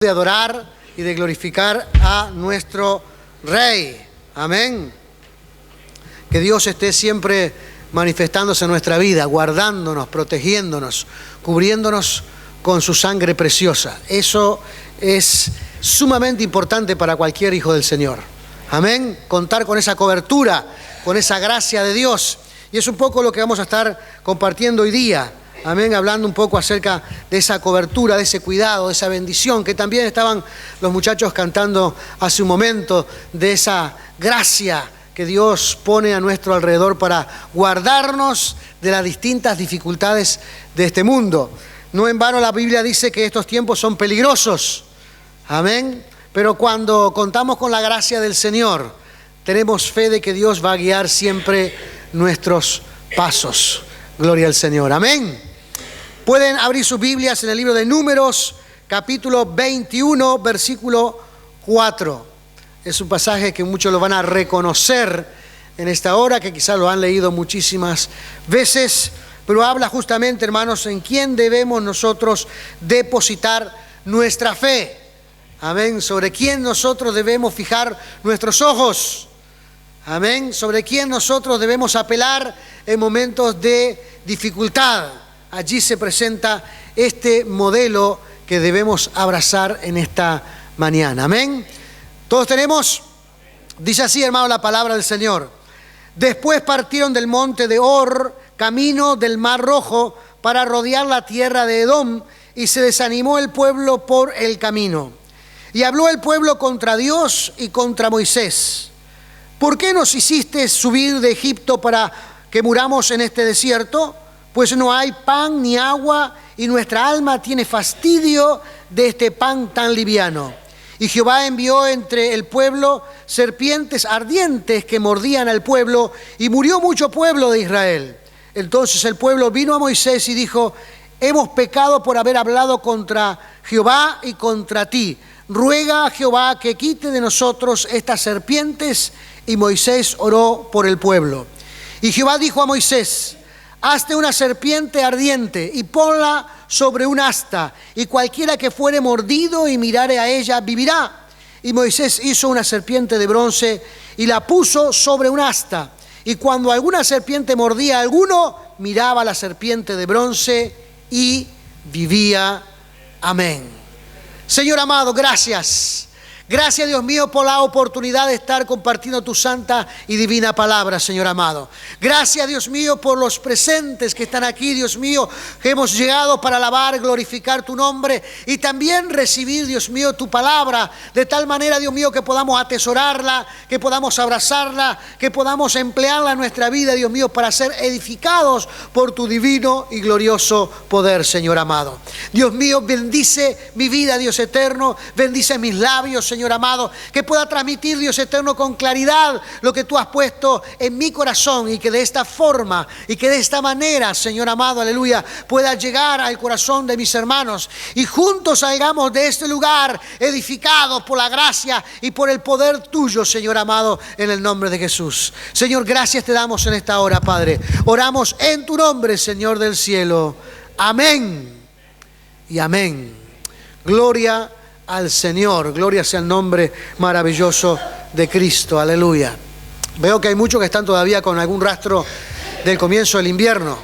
de adorar y de glorificar a nuestro Rey. Amén. Que Dios esté siempre manifestándose en nuestra vida, guardándonos, protegiéndonos, cubriéndonos con su sangre preciosa. Eso es sumamente importante para cualquier hijo del Señor. Amén. Contar con esa cobertura, con esa gracia de Dios. Y es un poco lo que vamos a estar compartiendo hoy día. Amén, hablando un poco acerca de esa cobertura, de ese cuidado, de esa bendición que también estaban los muchachos cantando hace un momento, de esa gracia que Dios pone a nuestro alrededor para guardarnos de las distintas dificultades de este mundo. No en vano la Biblia dice que estos tiempos son peligrosos. Amén. Pero cuando contamos con la gracia del Señor, tenemos fe de que Dios va a guiar siempre nuestros pasos. Gloria al Señor. Amén. Pueden abrir sus Biblias en el libro de Números, capítulo 21, versículo 4. Es un pasaje que muchos lo van a reconocer en esta hora, que quizás lo han leído muchísimas veces, pero habla justamente, hermanos, en quién debemos nosotros depositar nuestra fe. Amén. Sobre quién nosotros debemos fijar nuestros ojos. Amén. Sobre quién nosotros debemos apelar en momentos de dificultad. Allí se presenta este modelo que debemos abrazar en esta mañana. Amén. ¿Todos tenemos? Dice así, hermano, la palabra del Señor. Después partieron del monte de Hor, camino del Mar Rojo, para rodear la tierra de Edom, y se desanimó el pueblo por el camino. Y habló el pueblo contra Dios y contra Moisés. ¿Por qué nos hiciste subir de Egipto para que muramos en este desierto? Pues no hay pan ni agua, y nuestra alma tiene fastidio de este pan tan liviano. Y Jehová envió entre el pueblo serpientes ardientes que mordían al pueblo, y murió mucho pueblo de Israel. Entonces el pueblo vino a Moisés y dijo: hemos pecado por haber hablado contra Jehová y contra ti. Ruega a Jehová que quite de nosotros estas serpientes. Y Moisés oró por el pueblo. Y Jehová dijo a Moisés: hazte una serpiente ardiente y ponla sobre un asta, y cualquiera que fuere mordido y mirare a ella vivirá. Y Moisés hizo una serpiente de bronce y la puso sobre un asta. Y cuando alguna serpiente mordía a alguno, miraba a la serpiente de bronce y vivía. Amén. Señor amado, gracias. Gracias, Dios mío, por la oportunidad de estar compartiendo tu santa y divina palabra, Señor amado. Gracias, Dios mío, por los presentes que están aquí, Dios mío, que hemos llegado para alabar, glorificar tu nombre y también recibir, Dios mío, tu palabra, de tal manera, Dios mío, que podamos atesorarla, que podamos abrazarla, que podamos emplearla en nuestra vida, Dios mío, para ser edificados por tu divino y glorioso poder, Señor amado. Dios mío, bendice mi vida, Dios eterno, bendice mis labios, Señor amado, que pueda transmitir, Dios eterno, con claridad lo que tú has puesto en mi corazón, y que de esta forma y que de esta manera, Señor amado, aleluya, pueda llegar al corazón de mis hermanos y juntos salgamos de este lugar edificados por la gracia y por el poder tuyo, Señor amado, en el nombre de Jesús. Señor, gracias te damos en esta hora, Padre. Oramos en tu nombre, Señor del cielo. Amén y amén. Gloria al Señor, gloria sea el nombre maravilloso de Cristo, aleluya. Veo que hay muchos que están todavía con algún rastro del comienzo del invierno,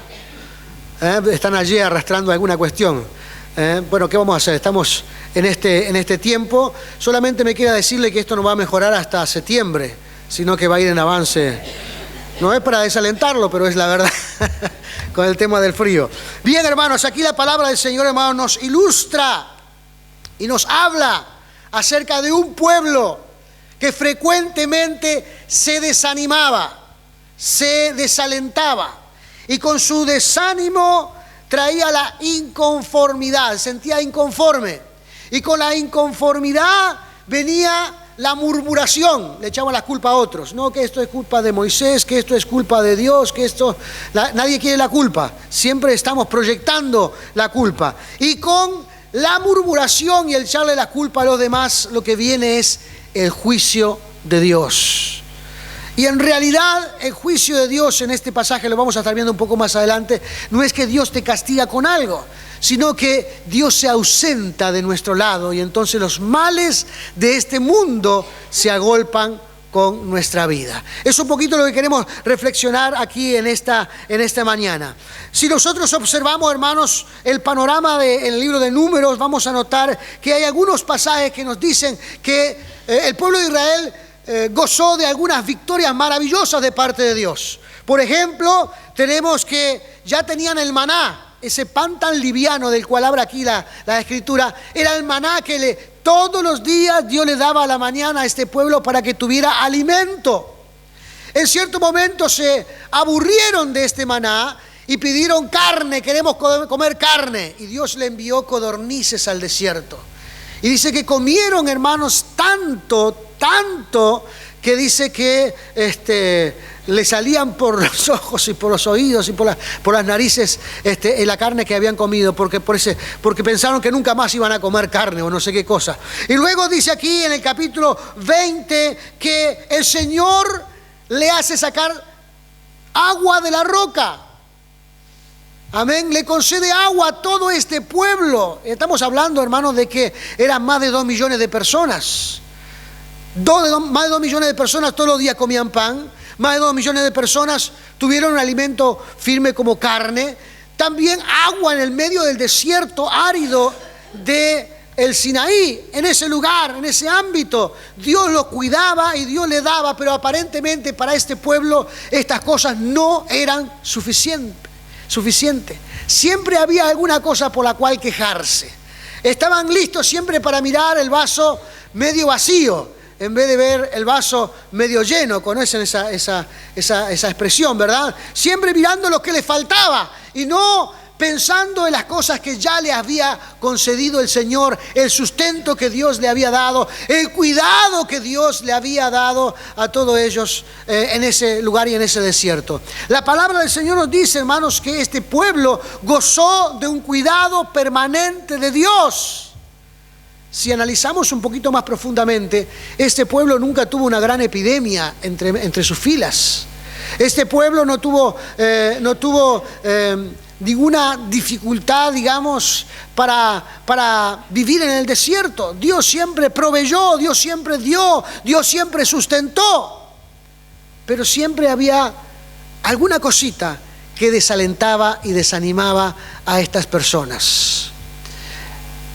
están allí arrastrando alguna cuestión. Bueno, ¿qué vamos a hacer? Estamos en este tiempo. Solamente me queda decirle que esto no va a mejorar hasta septiembre, sino que va a ir en avance. No es para desalentarlo, pero es la verdad con el tema del frío. Bien, hermanos, aquí la palabra del Señor, hermanos, nos ilustra y nos habla acerca de un pueblo que frecuentemente se desanimaba, se desalentaba, y con su desánimo traía la inconformidad, sentía inconforme, y con la inconformidad venía la murmuración, le echaban la culpa a otros, no, que esto es culpa de Moisés, que esto es culpa de Dios, que esto, nadie quiere la culpa, siempre estamos proyectando la culpa, y con la murmuración y el echarle la culpa a los demás, lo que viene es el juicio de Dios. Y en realidad el juicio de Dios en este pasaje, lo vamos a estar viendo un poco más adelante, no es que Dios te castiga con algo, sino que Dios se ausenta de nuestro lado y entonces los males de este mundo se agolpan con nuestra vida. Es un poquito lo que queremos reflexionar aquí en esta mañana. Si nosotros observamos, hermanos, el panorama del libro de Números, vamos a notar que hay algunos pasajes que nos dicen que el pueblo de Israel gozó de algunas victorias maravillosas de parte de Dios. Por ejemplo, tenemos que ya tenían el maná, ese pan tan liviano del cual habla aquí la Escritura, era el maná que todos los días Dios le daba a la mañana a este pueblo para que tuviera alimento. En cierto momento se aburrieron de este maná y pidieron carne, queremos comer carne, y Dios le envió codornices al desierto. Y dice que comieron, hermanos, tanto que dice que le salían por los ojos y por los oídos y por las narices la carne que habían comido, porque pensaron que nunca más iban a comer carne o no sé qué cosa. Y luego dice aquí en el capítulo 20 que el Señor le hace sacar agua de la roca. Amén, le concede agua a todo este pueblo. Estamos hablando, hermanos, de que eran más de 2 millones de personas. Más de 2 millones de personas todos los días comían pan. Más de 2 millones de personas tuvieron un alimento firme como carne. También agua en el medio del desierto árido del Sinaí. En ese lugar, en ese ámbito, Dios lo cuidaba y Dios le daba, pero aparentemente para este pueblo estas cosas no eran suficiente. Siempre había alguna cosa por la cual quejarse. Estaban listos siempre para mirar el vaso medio vacío en vez de ver el vaso medio lleno. Conocen esa expresión, ¿verdad? Siempre mirando lo que les faltaba y no pensando en las cosas que ya le había concedido el Señor, el sustento que Dios le había dado, el cuidado que Dios le había dado a todos ellos en ese lugar y en ese desierto. La palabra del Señor nos dice, hermanos, que este pueblo gozó de un cuidado permanente de Dios. Si analizamos un poquito más profundamente, este pueblo nunca tuvo una gran epidemia entre sus filas. Este pueblo no tuvo ninguna dificultad, digamos, para vivir en el desierto. Dios siempre proveyó, Dios siempre dio, Dios siempre sustentó. Pero siempre había alguna cosita que desalentaba y desanimaba a estas personas.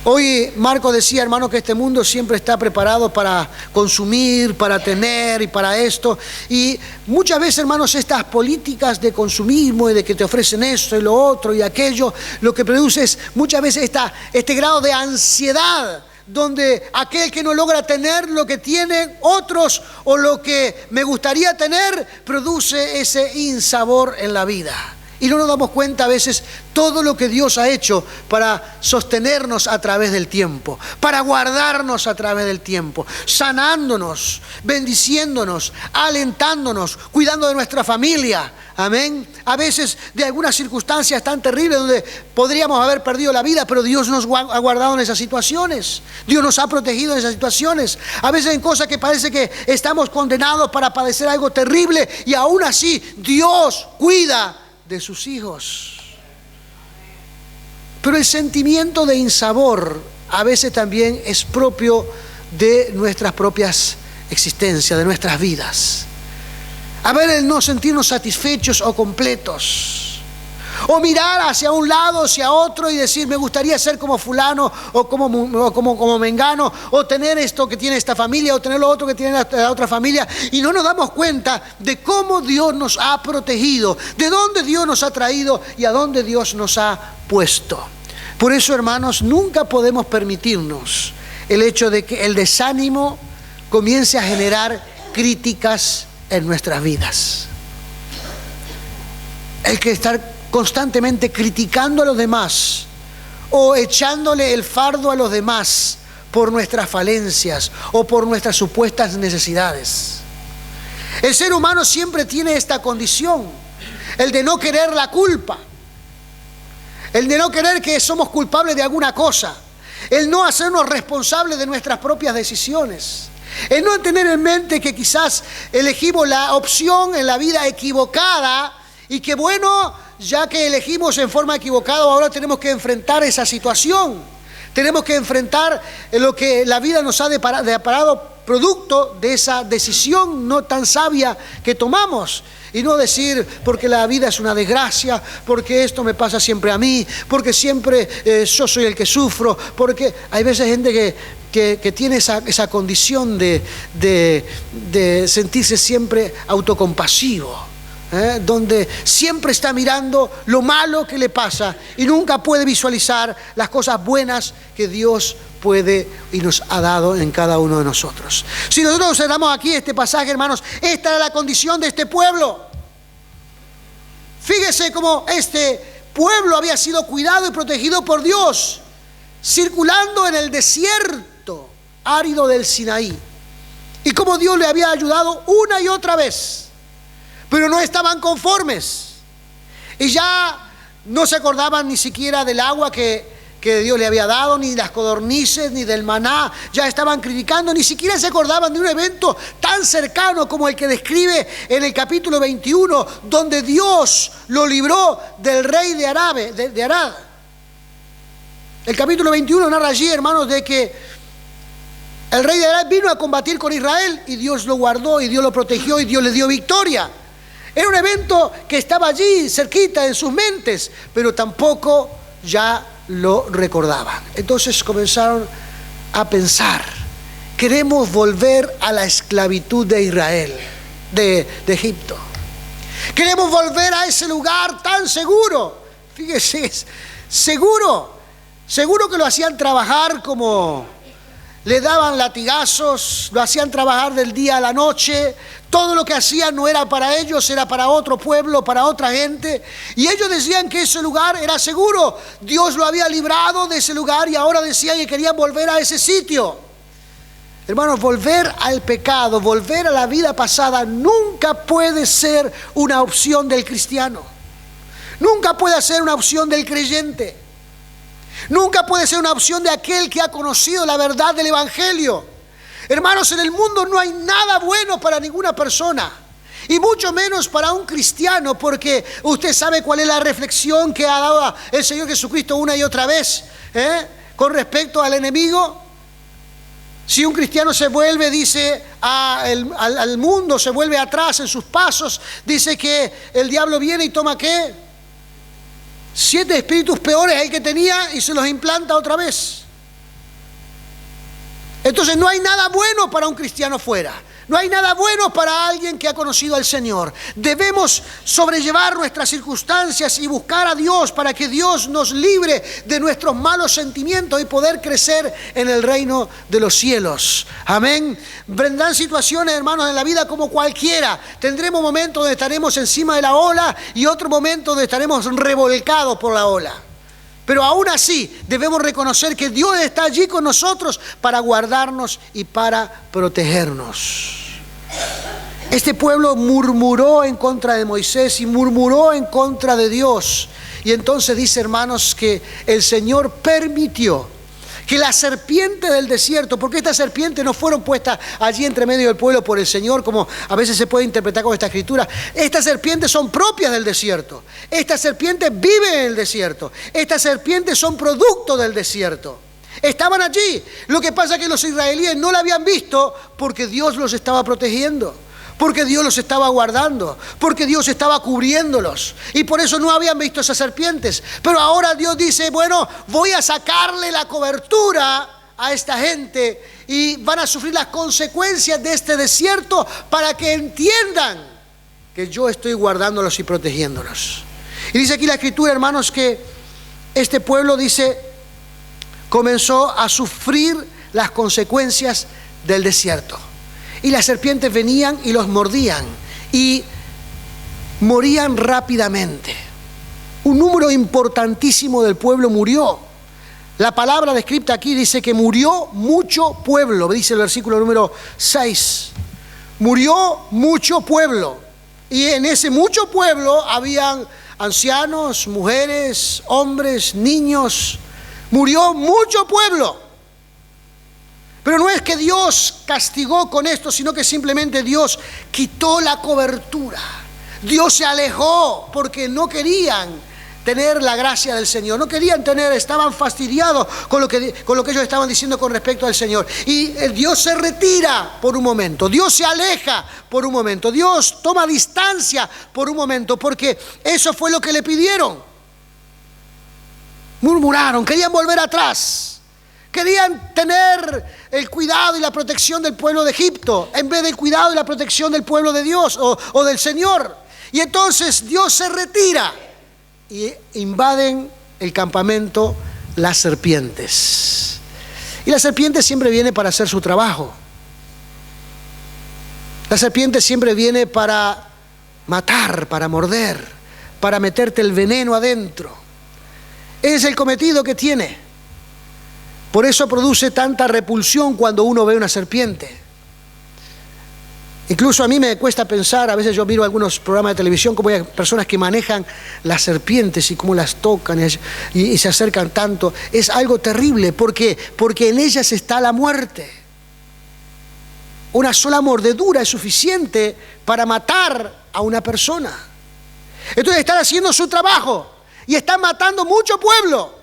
Hoy Marco decía, hermano, que este mundo siempre está preparado para consumir, para tener y para esto. Y muchas veces, hermanos, estas políticas de consumismo y de que te ofrecen esto y lo otro y aquello, lo que produce es muchas veces este grado de ansiedad, donde aquel que no logra tener lo que tienen otros o lo que me gustaría tener, produce ese insabor en la vida. Y no nos damos cuenta a veces todo lo que Dios ha hecho para sostenernos a través del tiempo, para guardarnos a través del tiempo, sanándonos, bendiciéndonos, alentándonos, cuidando de nuestra familia. Amén. A veces de algunas circunstancias tan terribles donde podríamos haber perdido la vida, pero Dios nos ha guardado en esas situaciones. Dios nos ha protegido en esas situaciones. A veces en cosas que parece que estamos condenados para padecer algo terrible y aún así Dios cuida de sus hijos. Pero el sentimiento de insabor a veces también es propio de nuestras propias existencias, de nuestras vidas. A ver, el no sentirnos satisfechos o completos. O mirar hacia un lado, hacia otro y decir, me gustaría ser como fulano o como mengano, o tener esto que tiene esta familia, o tener lo otro que tiene la otra familia. Y no nos damos cuenta de cómo Dios nos ha protegido, de dónde Dios nos ha traído y a dónde Dios nos ha puesto. Por eso, hermanos, nunca podemos permitirnos el hecho de que el desánimo comience a generar críticas en nuestras vidas. El que estar constantemente criticando a los demás o echándole el fardo a los demás por nuestras falencias o por nuestras supuestas necesidades. El ser humano siempre tiene esta condición, el de no querer la culpa, el de no querer que somos culpables de alguna cosa, el no hacernos responsables de nuestras propias decisiones, el no tener en mente que quizás elegimos la opción en la vida equivocada y que bueno, ya que elegimos en forma equivocada, ahora tenemos que enfrentar esa situación. Tenemos que enfrentar lo que la vida nos ha deparado producto de esa decisión no tan sabia que tomamos. Y no decir, porque la vida es una desgracia, porque esto me pasa siempre a mí, porque siempre yo soy el que sufro, porque hay veces gente que tiene esa condición de sentirse siempre autocompasivo, donde siempre está mirando lo malo que le pasa y nunca puede visualizar las cosas buenas que Dios puede y nos ha dado en cada uno de nosotros. Si nosotros observamos aquí este pasaje, hermanos, esta era la condición de este pueblo. Fíjese cómo este pueblo había sido cuidado y protegido por Dios, circulando en el desierto árido del Sinaí, y cómo Dios le había ayudado una y otra vez. Pero no estaban conformes y ya no se acordaban ni siquiera del agua que Dios le había dado, ni de las codornices, ni del maná. Ya estaban criticando, ni siquiera se acordaban de un evento tan cercano como el que describe en el capítulo 21, donde Dios lo libró del rey de Arad. El capítulo 21 narra allí, hermanos, de que el rey de Arad vino a combatir con Israel y Dios lo guardó y Dios lo protegió y Dios le dio victoria. Era un evento que estaba allí cerquita en sus mentes, pero tampoco ya lo recordaban. Entonces comenzaron a pensar, queremos volver a la esclavitud de Israel, de Egipto. Queremos volver a ese lugar tan seguro. Fíjese, seguro que lo hacían trabajar como... Le daban latigazos, lo hacían trabajar del día a la noche. Todo lo que hacían no era para ellos, era para otro pueblo, para otra gente. Y ellos decían que ese lugar era seguro. Dios lo había librado de ese lugar y ahora decían que querían volver a ese sitio. Hermanos, volver al pecado, volver a la vida pasada nunca puede ser una opción del cristiano. Nunca puede ser una opción del creyente. Nunca puede ser una opción de aquel que ha conocido la verdad del Evangelio. Hermanos, en el mundo no hay nada bueno para ninguna persona, y mucho menos para un cristiano, porque usted sabe cuál es la reflexión que ha dado el Señor Jesucristo una y otra vez, con respecto al enemigo. Si un cristiano se vuelve, dice, al mundo, se vuelve atrás en sus pasos, dice que el diablo viene y toma ¿qué? 7 espíritus peores el que tenía y se los implanta otra vez. Entonces no hay nada bueno para un cristiano fuera. No hay nada bueno para alguien que ha conocido al Señor. Debemos sobrellevar nuestras circunstancias y buscar a Dios para que Dios nos libre de nuestros malos sentimientos y poder crecer en el reino de los cielos. Amén. Vendrán situaciones, hermanos, en la vida como cualquiera. Tendremos momentos donde estaremos encima de la ola y otro momento donde estaremos revolcados por la ola. Pero aún así debemos reconocer que Dios está allí con nosotros para guardarnos y para protegernos. Este pueblo murmuró en contra de Moisés y murmuró en contra de Dios. Y entonces dice, hermanos, que el Señor permitió que la serpiente del desierto, porque estas serpientes no fueron puestas allí entre medio del pueblo por el Señor, como a veces se puede interpretar con esta escritura. Estas serpientes son propias del desierto. Estas serpientes viven en el desierto. Estas serpientes son producto del desierto. Estaban allí. Lo que pasa es que los israelíes no la habían visto porque Dios los estaba protegiendo, porque Dios los estaba guardando, porque Dios estaba cubriéndolos, y por eso no habían visto esas serpientes. Pero ahora Dios dice, bueno, voy a sacarle la cobertura a esta gente y van a sufrir las consecuencias de este desierto para que entiendan que yo estoy guardándolos y protegiéndolos. Y dice aquí la escritura, hermanos, que este pueblo, dice, comenzó a sufrir las consecuencias del desierto. Y las serpientes venían y los mordían y morían rápidamente. Un número importantísimo del pueblo murió. La palabra descrita aquí dice que murió mucho pueblo, dice el versículo número 6. Murió mucho pueblo. Y en ese mucho pueblo habían ancianos, mujeres, hombres, niños. Murió mucho pueblo. Pero no es que Dios castigó con esto, sino que simplemente Dios quitó la cobertura. Dios se alejó porque no querían tener la gracia del Señor, no querían tener, estaban fastidiados con lo que ellos estaban diciendo con respecto al Señor. Y Dios se retira por un momento, Dios se aleja por un momento, Dios toma distancia por un momento, porque eso fue lo que le pidieron. Murmuraron, querían volver atrás, querían tener el cuidado y la protección del pueblo de Egipto en vez del cuidado y la protección del pueblo de Dios o del Señor. Y entonces Dios se retira y invaden el campamento las serpientes. Y la serpiente siempre viene para hacer su trabajo. La serpiente siempre viene para matar, para morder, para meterte el veneno adentro. Ese es el cometido que tiene. Por eso produce tanta repulsión cuando uno ve una serpiente. Incluso a mí me cuesta pensar, a veces yo miro algunos programas de televisión como hay personas que manejan las serpientes y cómo las tocan y se acercan tanto. Es algo terrible porque en ellas está la muerte. Una sola mordedura es suficiente para matar a una persona. Entonces están haciendo su trabajo y están matando mucho pueblo.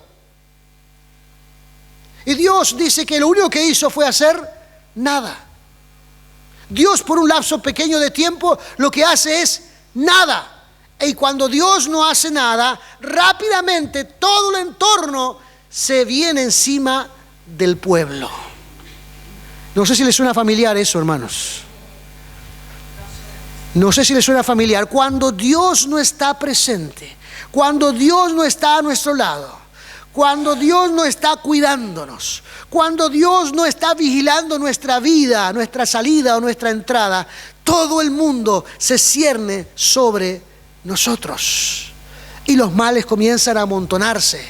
Y Dios dice que lo único que hizo fue hacer nada. Dios por un lapso pequeño de tiempo lo que hace es nada. Y cuando Dios no hace nada, rápidamente todo el entorno se viene encima del pueblo. No sé si les suena familiar eso, hermanos. No sé si les suena familiar. Cuando Dios no está presente, cuando Dios no está a nuestro lado, cuando Dios no está cuidándonos, cuando Dios no está vigilando nuestra vida, nuestra salida o nuestra entrada, todo el mundo se cierne sobre nosotros. Y los males comienzan a amontonarse.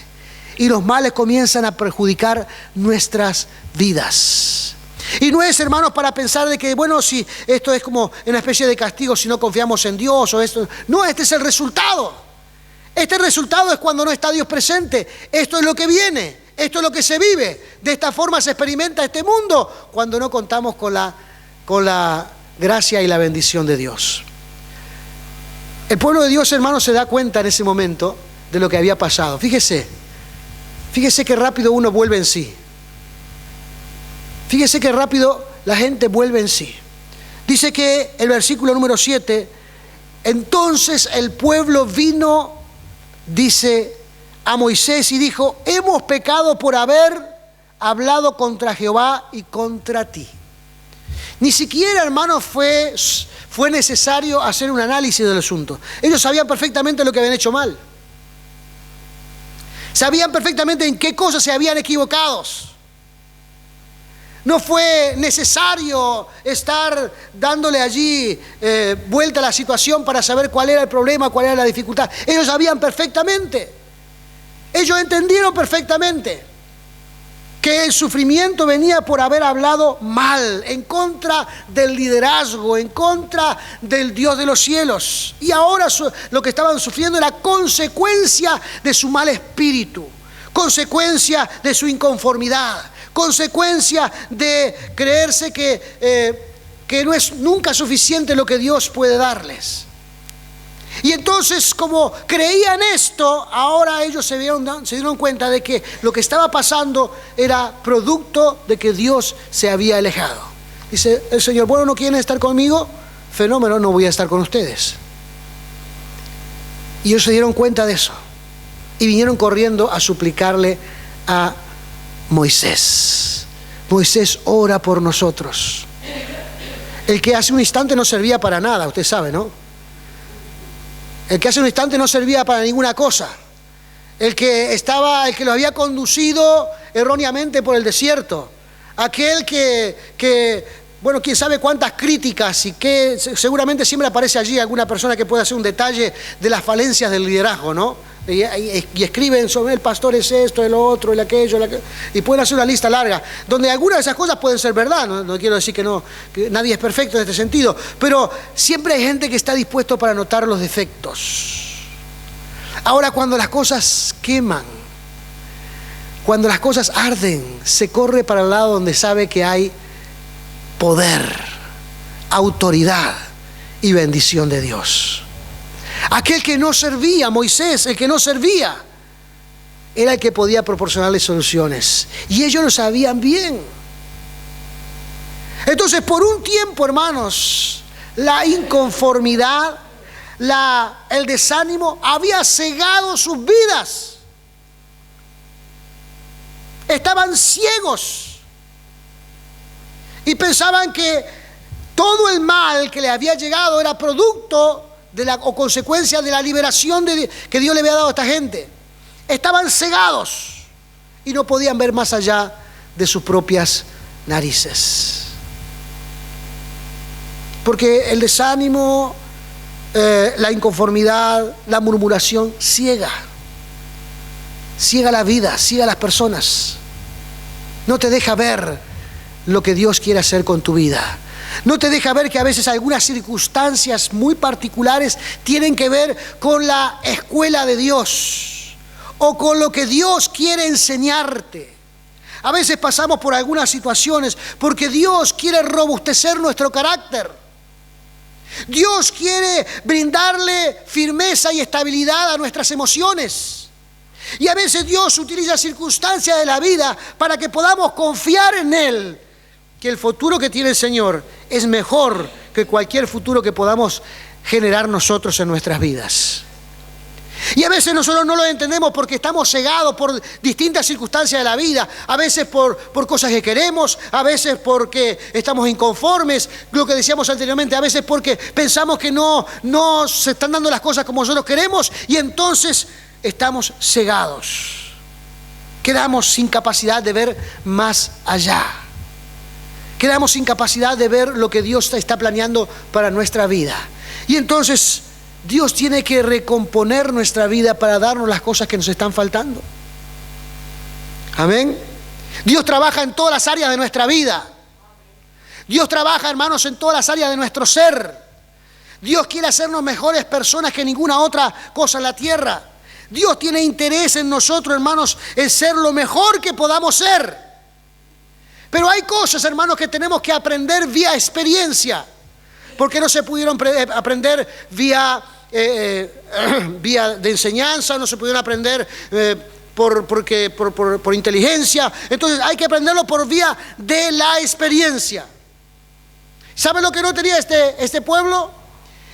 Y los males comienzan a perjudicar nuestras vidas. Y no es, hermanos, para pensar de que, bueno, si esto es como una especie de castigo si no confiamos en Dios o esto. No, este es el resultado. Este resultado es cuando no está Dios presente. Esto es lo que viene, esto es lo que se vive. De esta forma se experimenta este mundo cuando no contamos con la gracia y la bendición de Dios. El pueblo de Dios, hermanos, se da cuenta en ese momento de lo que había pasado. Fíjese que rápido uno vuelve en sí. Fíjese que rápido la gente vuelve en sí. Dice que el versículo número 7, entonces el pueblo vino, dice, a Moisés y dijo, hemos pecado por haber hablado contra Jehová y contra ti. Ni siquiera, hermanos, fue necesario hacer un análisis del asunto. Ellos sabían perfectamente lo que habían hecho mal. Sabían perfectamente en qué cosas se habían equivocado. No fue necesario estar dándole allí vuelta a la situación para saber cuál era el problema, cuál era la dificultad. Ellos sabían perfectamente. Ellos entendieron perfectamente que el sufrimiento venía por haber hablado mal, en contra del liderazgo, en contra del Dios de los cielos. Y ahora lo que estaban sufriendo era consecuencia de su mal espíritu, consecuencia de su inconformidad, consecuencia de creerse que no es nunca suficiente lo que Dios puede darles. Y entonces, como creían esto, ahora ellos se dieron cuenta de que lo que estaba pasando era producto de que Dios se había alejado. Dice el Señor, bueno, ¿no quieren estar conmigo? Fenómeno, no voy a estar con ustedes. Y ellos se dieron cuenta de eso y vinieron corriendo a suplicarle a Moisés. Moisés, ora por nosotros. El que hace un instante no servía para nada, usted sabe, ¿no? El que hace un instante no servía para ninguna cosa. El que lo había conducido erróneamente por el desierto. Aquel que bueno, quién sabe cuántas críticas y que seguramente siempre aparece allí alguna persona que pueda hacer un detalle de las falencias del liderazgo, ¿no? Y escriben sobre el pastor es esto, el otro, el aquello, y pueden hacer una lista larga, donde algunas de esas cosas pueden ser verdad, no quiero decir que nadie es perfecto en este sentido, pero siempre hay gente que está dispuesto para notar los defectos. Ahora, cuando las cosas queman, cuando las cosas arden, se corre para el lado donde sabe que hay poder, autoridad y bendición de Dios. Aquel que no servía, Moisés, el que no servía, era el que podía proporcionarles soluciones. Y ellos lo sabían bien. Entonces, por un tiempo, hermanos, la inconformidad, el desánimo había cegado sus vidas. Estaban ciegos y pensaban que todo el mal que le había llegado era producto o consecuencia de la liberación que Dios le había dado a esta gente. Estaban cegados y no podían ver más allá de sus propias narices. Porque el desánimo, la inconformidad, la murmuración ciega la vida, ciega a las personas. No te deja ver lo que Dios quiere hacer con tu vida. No te deja ver que a veces algunas circunstancias muy particulares tienen que ver con la escuela de Dios o con lo que Dios quiere enseñarte. A veces pasamos por algunas situaciones porque Dios quiere robustecer nuestro carácter. Dios quiere brindarle firmeza y estabilidad a nuestras emociones. Y a veces Dios utiliza circunstancias de la vida para que podamos confiar en Él, que el futuro que tiene el Señor es mejor que cualquier futuro que podamos generar nosotros en nuestras vidas. Y a veces nosotros no lo entendemos porque estamos cegados por distintas circunstancias de la vida. A veces por cosas que queremos, a veces porque estamos inconformes, lo que decíamos anteriormente, a veces porque pensamos que no se están dando las cosas como nosotros queremos y entonces estamos cegados. Quedamos sin capacidad de ver más allá. Quedamos sin capacidad de ver lo que Dios está planeando para nuestra vida. Y entonces Dios tiene que recomponer nuestra vida para darnos las cosas que nos están faltando. Amén. Dios trabaja en todas las áreas de nuestra vida. Dios trabaja, hermanos, en todas las áreas de nuestro ser. Dios quiere hacernos mejores personas que ninguna otra cosa en la tierra. Dios tiene interés en nosotros, hermanos, en ser lo mejor que podamos ser. Pero hay cosas, hermanos, que tenemos que aprender vía experiencia. Porque no se pudieron aprender vía de enseñanza, no se pudieron aprender por inteligencia. Entonces hay que aprenderlo por vía de la experiencia. ¿Saben lo que no tenía este pueblo?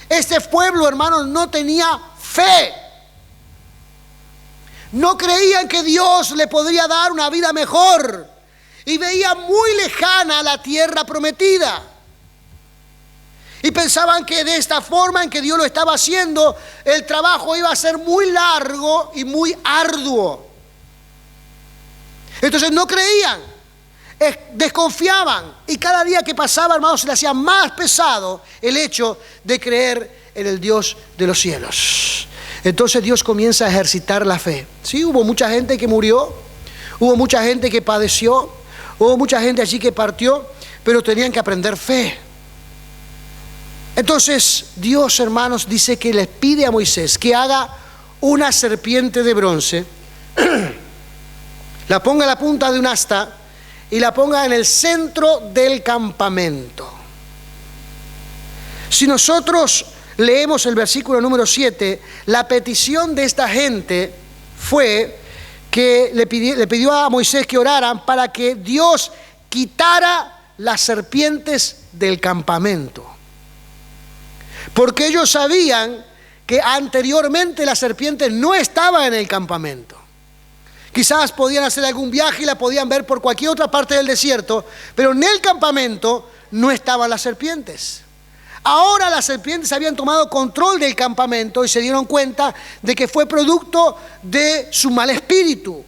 Este pueblo, hermanos, no tenía fe. No creían que Dios le podría dar una vida mejor y veían muy lejana la tierra prometida. Y pensaban que de esta forma en que Dios lo estaba haciendo, el trabajo iba a ser muy largo y muy arduo. Entonces no creían, desconfiaban. Y cada día que pasaba, hermanos, se le hacía más pesado el hecho de creer en el Dios de los cielos. Entonces Dios comienza a ejercitar la fe. Sí, hubo mucha gente que murió, hubo mucha gente que padeció, hubo mucha gente allí que partió, pero tenían que aprender fe. Entonces Dios, hermanos, dice que les pide a Moisés que haga una serpiente de bronce, la ponga en la punta de un asta y la ponga en el centro del campamento. Si nosotros leemos el versículo número 7, la petición de esta gente fue que le pidió a Moisés que oraran para que Dios quitara las serpientes del campamento. Porque ellos sabían que anteriormente las serpientes no estaban en el campamento. Quizás podían hacer algún viaje y la podían ver por cualquier otra parte del desierto, pero en el campamento no estaban las serpientes. Ahora las serpientes habían tomado control del campamento y se dieron cuenta de que fue producto de su mal espíritu,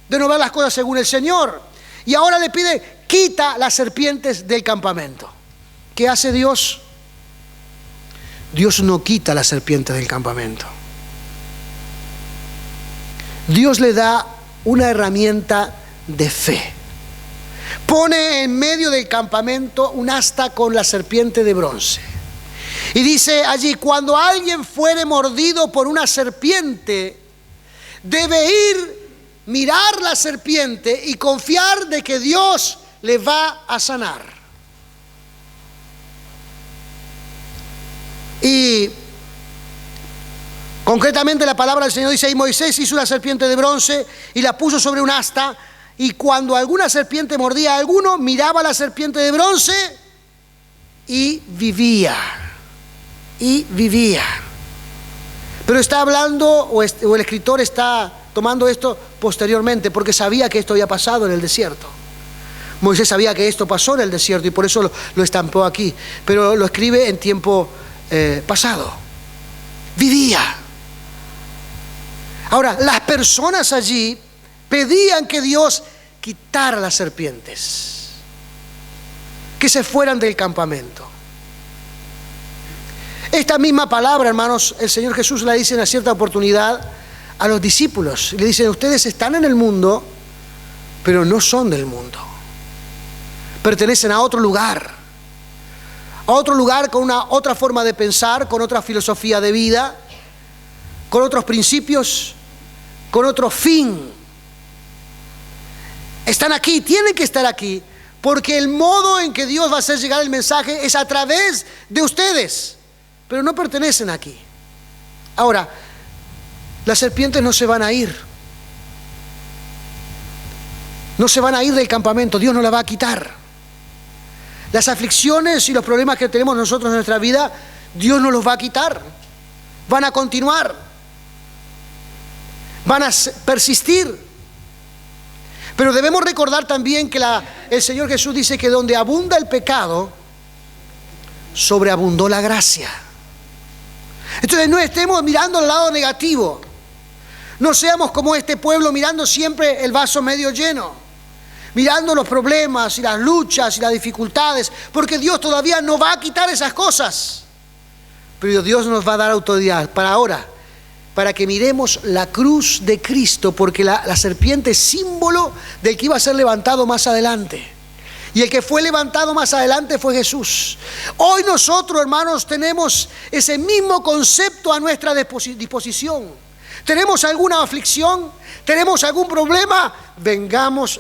de no ver las cosas según el Señor. Y ahora le pide, quita las serpientes del campamento. ¿Qué hace Dios? Dios no quita las serpientes del campamento. Dios le da una herramienta de fe. Pone en medio del campamento un asta con la serpiente de bronce. Y dice allí, cuando alguien fuere mordido por una serpiente, debe ir, mirar la serpiente y confiar de que Dios le va a sanar. Y Concretamente la palabra del Señor dice, y Moisés hizo una serpiente de bronce y la puso sobre un asta, y cuando alguna serpiente mordía a alguno, miraba a la serpiente de bronce y vivía. Y vivía. Pero está hablando, o el escritor está tomando esto posteriormente, porque sabía que esto había pasado en el desierto. Moisés sabía que esto pasó en el desierto y por eso lo estampó aquí, pero lo escribe en tiempo pasado. Vivía. Ahora, las personas allí pedían que Dios quitara las serpientes, que se fueran del campamento. Esta misma palabra, hermanos, el Señor Jesús la dice en una cierta oportunidad a los discípulos. Le dicen, ustedes están en el mundo, pero no son del mundo. Pertenecen a otro lugar con una otra forma de pensar, con otra filosofía de vida, con otros principios, con otro fin. Están aquí, tienen que estar aquí, porque el modo en que Dios va a hacer llegar el mensaje es a través de ustedes, pero no pertenecen aquí. Ahora, las serpientes no se van a ir. No se van a ir del campamento, Dios no la va a quitar. Las aflicciones y los problemas que tenemos nosotros en nuestra vida, Dios no los va a quitar. Van a continuar. Van a persistir. Pero debemos recordar también que el Señor Jesús dice que donde abunda el pecado, sobreabundó la gracia. Entonces no estemos mirando el lado negativo. No seamos como este pueblo mirando siempre el vaso medio lleno, mirando los problemas y las luchas y las dificultades, porque Dios todavía no va a quitar esas cosas. Pero Dios nos va a dar autoridad para ahora, para que miremos la cruz de Cristo, porque la serpiente es símbolo del que iba a ser levantado más adelante. Y el que fue levantado más adelante fue Jesús. Hoy nosotros, hermanos, tenemos ese mismo concepto a nuestra disposición. ¿Tenemos alguna aflicción? ¿Tenemos algún problema? Vengamos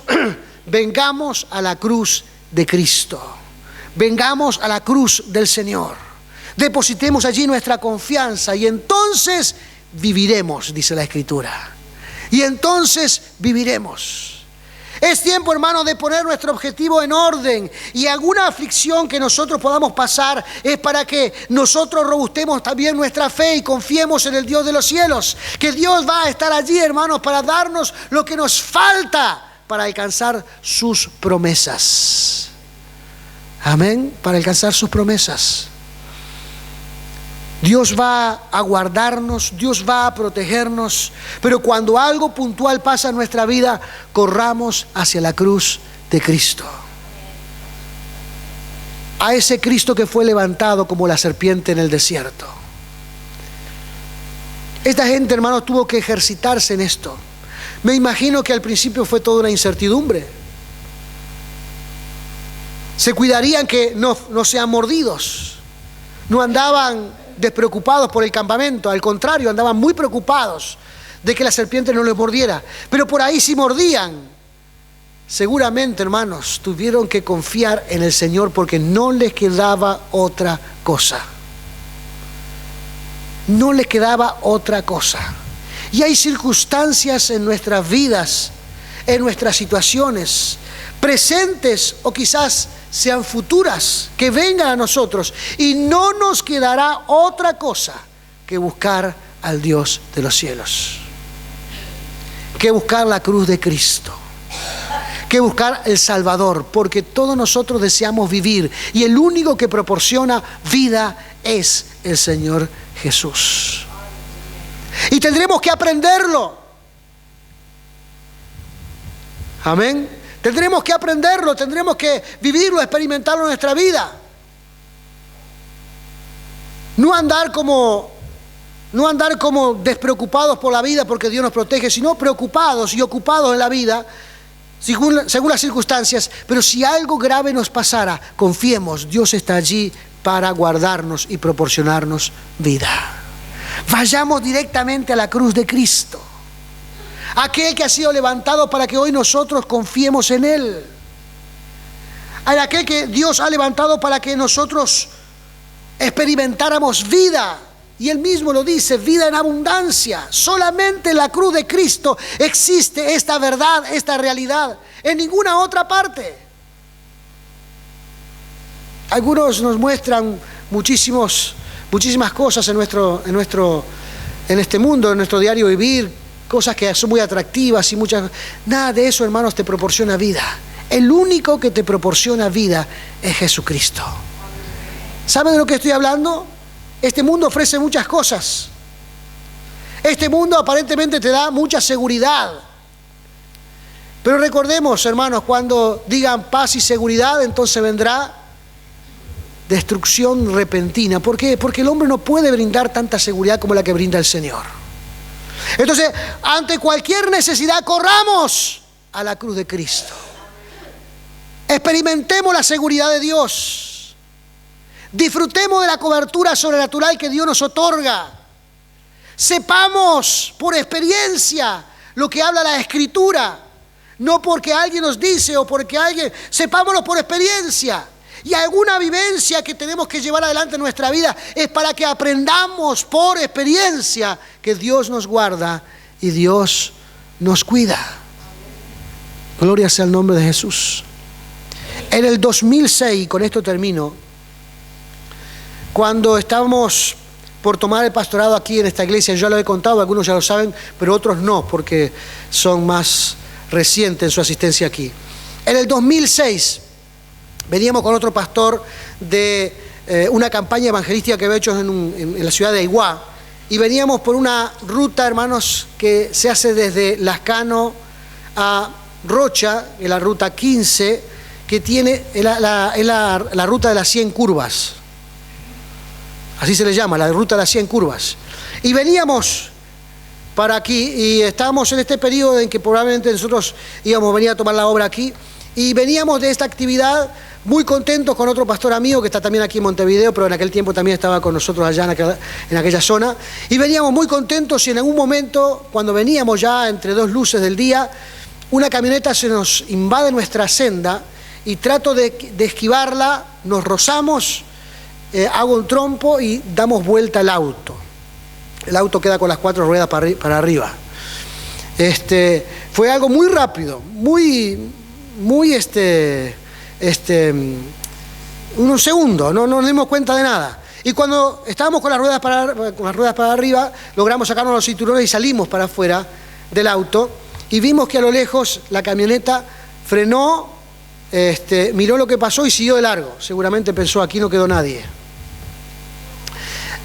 a la cruz de Cristo. Vengamos a la cruz del Señor. Depositemos allí nuestra confianza y entonces viviremos, dice la Escritura. Y entonces viviremos. Es tiempo, hermano, de poner nuestro objetivo en orden, y alguna aflicción que nosotros podamos pasar es para que nosotros robustemos también nuestra fe y confiemos en el Dios de los cielos, que Dios va a estar allí, hermanos, para darnos lo que nos falta para alcanzar sus promesas. Amén, para alcanzar sus promesas. Dios va a guardarnos, Dios va a protegernos, pero cuando algo puntual pasa en nuestra vida, corramos hacia la cruz de Cristo. A ese Cristo que fue levantado como la serpiente en el desierto. Esta gente, hermanos, tuvo que ejercitarse en esto. Me imagino que al principio fue toda una incertidumbre. Se cuidarían que no sean mordidos. No andaban despreocupados por el campamento, al contrario, andaban muy preocupados de que la serpiente no les mordiera. Pero por ahí sí mordían. Seguramente, hermanos, tuvieron que confiar en el Señor porque no les quedaba otra cosa. No les quedaba otra cosa. Y hay circunstancias en nuestras vidas, en nuestras situaciones, presentes o quizás sean futuras, que vengan a nosotros, y no nos quedará otra cosa que buscar al Dios de los cielos, que buscar la cruz de Cristo, que buscar el Salvador, porque todos nosotros deseamos vivir y el único que proporciona vida es el Señor Jesús. Y tendremos que aprenderlo. Amén. Tendremos que aprenderlo, tendremos que vivirlo, experimentarlo en nuestra vida. No andar como despreocupados por la vida porque Dios nos protege, sino preocupados y ocupados en la vida, según las circunstancias. Pero si algo grave nos pasara, confiemos, Dios está allí para guardarnos y proporcionarnos vida. Vayamos directamente a la cruz de Cristo. Aquel que ha sido levantado para que hoy nosotros confiemos en Él. Aquel que Dios ha levantado para que nosotros experimentáramos vida Y Él mismo lo dice, vida en abundancia. Solamente en la cruz de Cristo existe esta verdad, esta realidad. En ninguna otra parte. Algunos nos muestran muchísimas cosas en este mundo, en nuestro diario vivir, cosas que son muy atractivas y muchas. Nada de eso, hermanos, te proporciona vida. El único que te proporciona vida es Jesucristo. ¿Saben de lo que estoy hablando? Este mundo ofrece muchas cosas. Este mundo aparentemente te da mucha seguridad. Pero recordemos, hermanos, cuando digan paz y seguridad, entonces vendrá destrucción repentina. ¿Por qué? Porque el hombre no puede brindar tanta seguridad como la que brinda el Señor. Entonces, ante cualquier necesidad, corramos a la cruz de Cristo. Experimentemos la seguridad de Dios. Disfrutemos de la cobertura sobrenatural que Dios nos otorga. Sepamos por experiencia lo que habla la Escritura. No porque alguien nos dice o porque alguien... Sepámoslo por experiencia. Y alguna vivencia que tenemos que llevar adelante en nuestra vida es para que aprendamos por experiencia que Dios nos guarda y Dios nos cuida. Gloria sea el nombre de Jesús. En el 2006, y con esto termino, cuando estábamos por tomar el pastorado aquí en esta iglesia, yo lo he contado, algunos ya lo saben, pero otros no, porque son más recientes en su asistencia aquí. En el 2006, veníamos con otro pastor de una campaña evangelística que había hecho en la ciudad de Aiguá, y veníamos por una ruta, hermanos, que se hace desde Lascano a Rocha, en la ruta 15, que tiene la ruta de las 100 curvas. Así se le llama, la ruta de las 100 curvas. Y veníamos para aquí, y estábamos en este periodo en que probablemente nosotros íbamos a venir a tomar la obra aquí, y veníamos de esta actividad muy contentos con otro pastor amigo que está también aquí en Montevideo, pero en aquel tiempo también estaba con nosotros allá en aquella zona, y veníamos muy contentos, y en algún momento, cuando veníamos ya entre dos luces del día, una camioneta se nos invade nuestra senda, y trato de esquivarla, nos rozamos, hago un trompo y damos vuelta al auto. El auto queda con las 4 ruedas para arriba. Fue algo muy rápido, muy unos segundos, no nos dimos cuenta de nada. Y cuando estábamos con las ruedas para arriba, logramos sacarnos los cinturones y salimos para afuera del auto, y vimos que a lo lejos la camioneta frenó, miró lo que pasó y siguió de largo. Seguramente pensó, aquí no quedó nadie.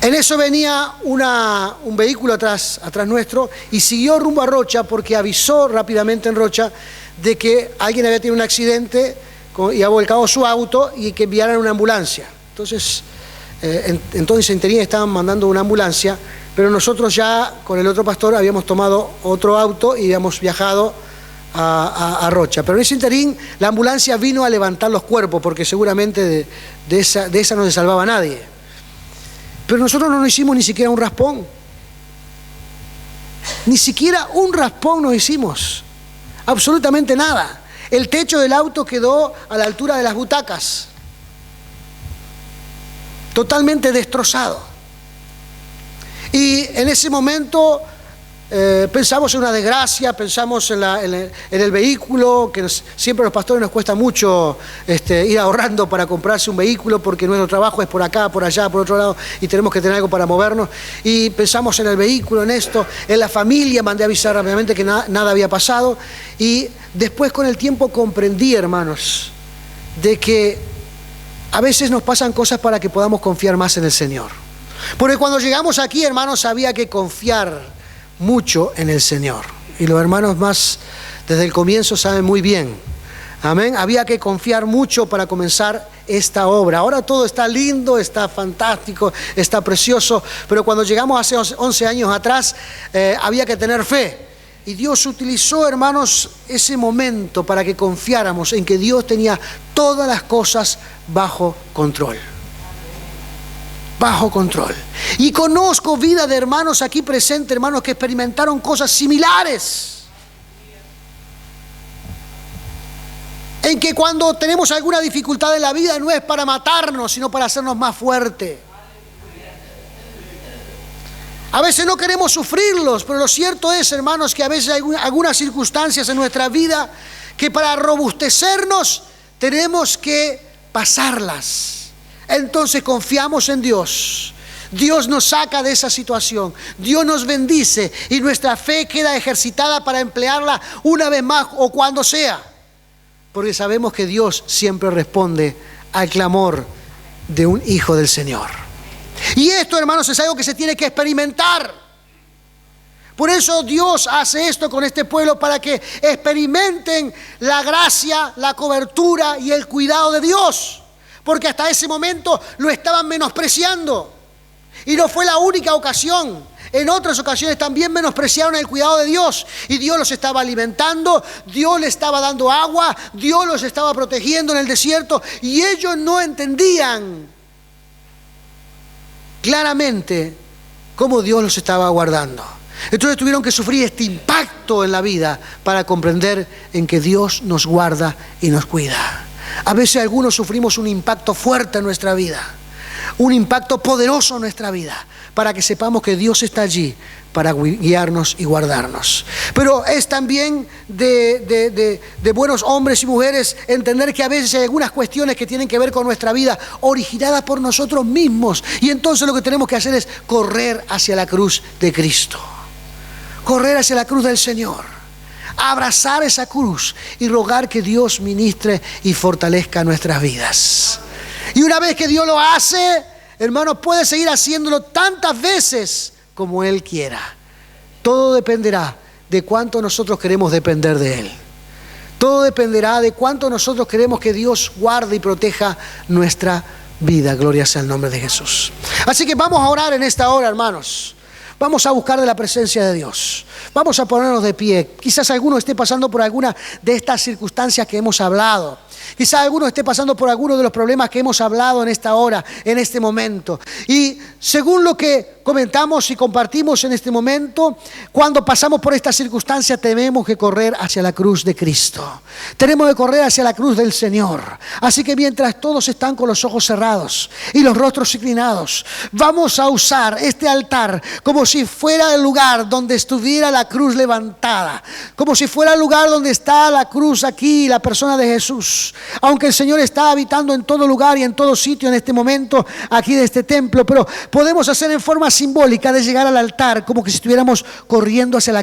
En eso venía un vehículo atrás nuestro y siguió rumbo a Rocha, porque avisó rápidamente en Rocha de que alguien había tenido un accidente y había volcado su auto y que enviaran una ambulancia. Entonces en Interín estaban mandando una ambulancia, pero nosotros ya con el otro pastor habíamos tomado otro auto y habíamos viajado a Rocha. Pero en ese interín la ambulancia vino a levantar los cuerpos, porque seguramente de esa no se salvaba nadie. Pero nosotros no nos hicimos ni siquiera un raspón. Ni siquiera un raspón nos hicimos. Absolutamente nada. El techo del auto quedó a la altura de las butacas. Totalmente destrozado. Y en ese momento pensamos en una desgracia, pensamos en el vehículo, que siempre a los pastores nos cuesta mucho ir ahorrando para comprarse un vehículo, porque nuestro trabajo es por acá, por allá, por otro lado, y tenemos que tener algo para movernos. Y pensamos en el vehículo, en esto, en la familia. Mandé a avisar rápidamente que nada había pasado. Y después, con el tiempo, comprendí, hermanos, de que a veces nos pasan cosas para que podamos confiar más en el Señor. Porque cuando llegamos aquí, hermanos, había que confiar mucho en el Señor. Y los hermanos más desde el comienzo saben muy bien. Amén. Había que confiar mucho para comenzar esta obra. Ahora todo está lindo, está fantástico, está precioso, pero cuando llegamos hace 11 años atrás, había que tener fe. Y Dios utilizó, hermanos, ese momento para que confiáramos en que Dios tenía todas las cosas bajo control. Bajo control. Y conozco vida de hermanos aquí presentes, hermanos, que experimentaron cosas similares. En que cuando tenemos alguna dificultad en la vida no es para matarnos, sino para hacernos más fuertes. A veces no queremos sufrirlos, pero lo cierto es, hermanos, que a veces hay algunas circunstancias en nuestra vida que para robustecernos tenemos que pasarlas. Entonces confiamos en Dios. Dios nos saca de esa situación. Dios nos bendice y nuestra fe queda ejercitada para emplearla una vez más o cuando sea. Porque sabemos que Dios siempre responde al clamor de un hijo del Señor. Y esto, hermanos, es algo que se tiene que experimentar. Por eso Dios hace esto con este pueblo, para que experimenten la gracia, la cobertura y el cuidado de Dios. Porque hasta ese momento lo estaban menospreciando. Y no fue la única ocasión. En otras ocasiones también menospreciaron el cuidado de Dios. Y Dios los estaba alimentando, Dios les estaba dando agua, Dios los estaba protegiendo en el desierto. Y ellos no entendían claramente cómo Dios los estaba guardando. Entonces tuvieron que sufrir este impacto en la vida para comprender en que Dios nos guarda y nos cuida. A veces algunos sufrimos un impacto fuerte en nuestra vida, un impacto poderoso en nuestra vida, para que sepamos que Dios está allí para guiarnos y guardarnos. Pero es también de buenos hombres y mujeres entender que a veces hay algunas cuestiones que tienen que ver con nuestra vida originadas por nosotros mismos, y entonces lo que tenemos que hacer es correr hacia la cruz de Cristo, correr hacia la cruz del Señor, abrazar esa cruz y rogar que Dios ministre y fortalezca nuestras vidas. Y una vez que Dios lo hace, hermano, puede seguir haciéndolo tantas veces como Él quiera. Todo dependerá de cuánto nosotros queremos depender de Él. Todo dependerá de cuánto nosotros queremos que Dios guarde y proteja nuestra vida. Gloria sea el nombre de Jesús. Así que vamos a orar en esta hora, hermanos. Vamos a buscar de la presencia de Dios. Vamos a ponernos de pie. Quizás alguno esté pasando por alguna de estas circunstancias que hemos hablado. Quizás alguno esté pasando por alguno de los problemas que hemos hablado en esta hora, en este momento. Y según lo que comentamos y compartimos en este momento, cuando pasamos por esta circunstancia tenemos que correr hacia la cruz de Cristo. Tenemos que correr hacia la cruz del Señor. Así que mientras todos están con los ojos cerrados y los rostros inclinados, vamos a usar este altar como si fuera el lugar donde estuviera la cruz levantada, como si fuera el lugar donde está la cruz aquí, la persona de Jesús. Aunque el Señor está habitando en todo lugar y en todo sitio en este momento aquí de este templo, pero podemos hacer en forma simbólica de llegar al altar como que si estuviéramos corriendo hacia la